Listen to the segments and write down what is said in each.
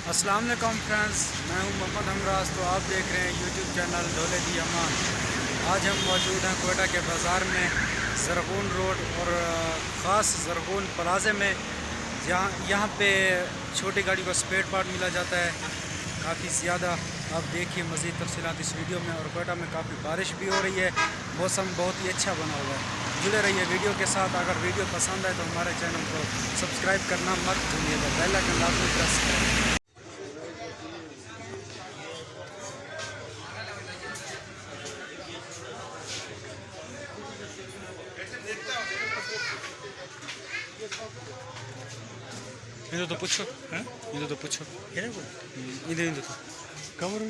अस्सलाम वालेकुम फ्रेंड्स, मैं हूं मोहम्मद हमराज। तो आप देख रहे हैं यूट्यूब चैनल ढोले दी अमान। आज हम मौजूद हैं कोयटा के बाज़ार में, ज़रगून रोड और ख़ास ज़रगून प्लाज़े में, यहाँ पे छोटी गाड़ी को स्पेयर पार्ट मिला जाता है काफ़ी ज़्यादा। आप देखिए मज़ीद तफसीलात इस वीडियो में। और कोयटा में काफ़ी बारिश भी हो रही है, मौसम बहुत ही अच्छा बना हुआ है। जुड़े रहिए वीडियो के साथ। अगर वीडियो पसंद आए तो हमारे चैनल को सब्सक्राइब करना मत भूलिएगा, बेल आइकन लाजमी प्रेस करें। इधर तो पूछो, हैं? इधर तो पूछो, इधर इधर तो कवर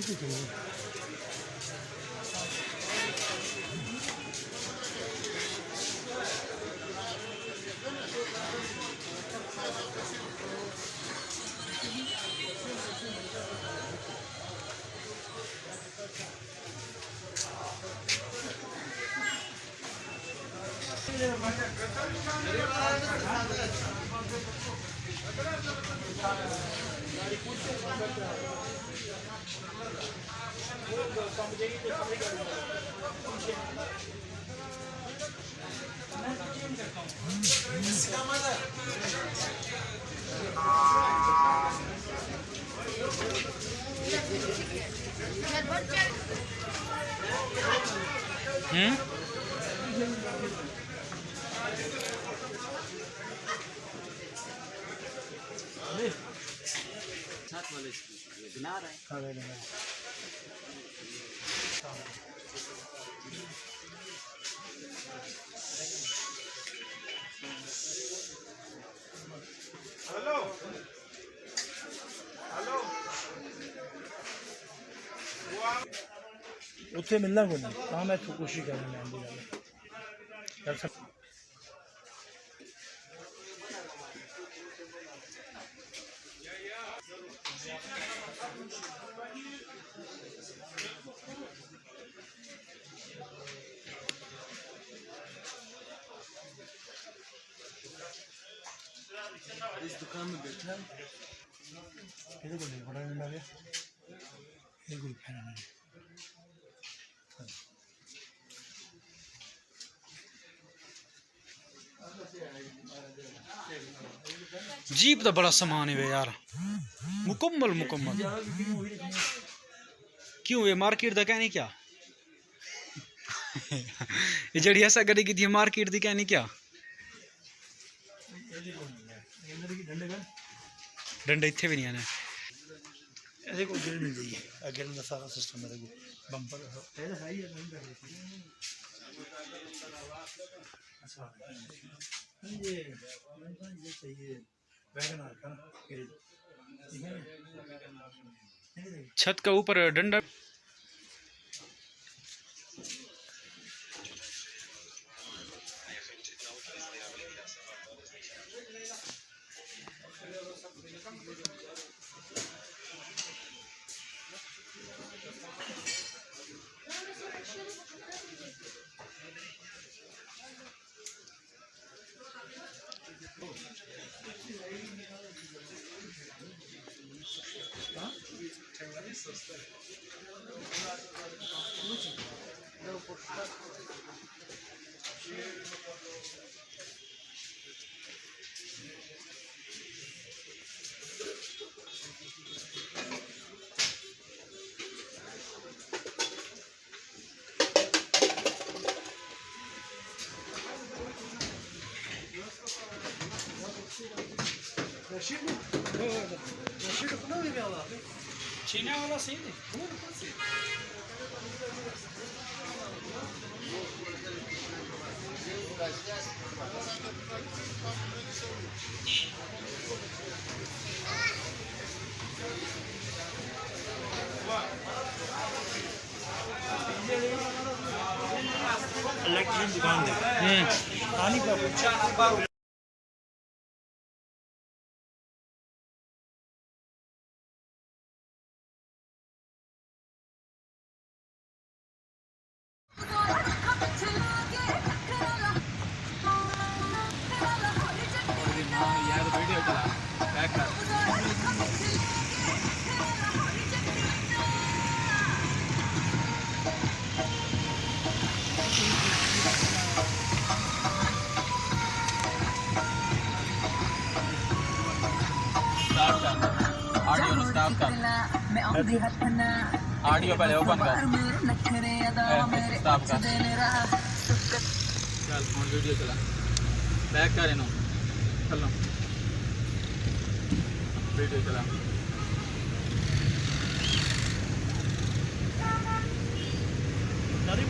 बना रहे हैं। हेलो हेलो उत्थे मिलना को नहीं कहाँ मैं कोशिश कर रहा हूँ कर सकता। इस दुकान में बैठा है किधर को नहीं बड़ा मिला गया ये कोई फैन नहीं। जीप तो बड़ा सामान है यार, मुकम्मल मुकम्मल। क्यों ये मार्केट दा कहनी क्या ये जड़ी ऐसा करेगी थी मार्केट दी कहनी क्या। डंडे इतने भी नहीं आने ऐसे को गिर नहीं चाहिए अगर का सारा सिस्टम मेरे को बम्पर है ना ही है अच्छा ये चाहिए वैगन आर का छत का ऊपर डंडा। Rashid को ना भी वाला चीना वाला सही है। इलेक्ट्रिक दुकान है पानी का यार वीडियो चला बैक कर ऑडियो ਨੂੰ स्टॉप कर ऑडियो पहले ओपन कर स्टॉप कर चल फोन वीडियो चला बैक कर इन्हों चलो वीडियो चला सारी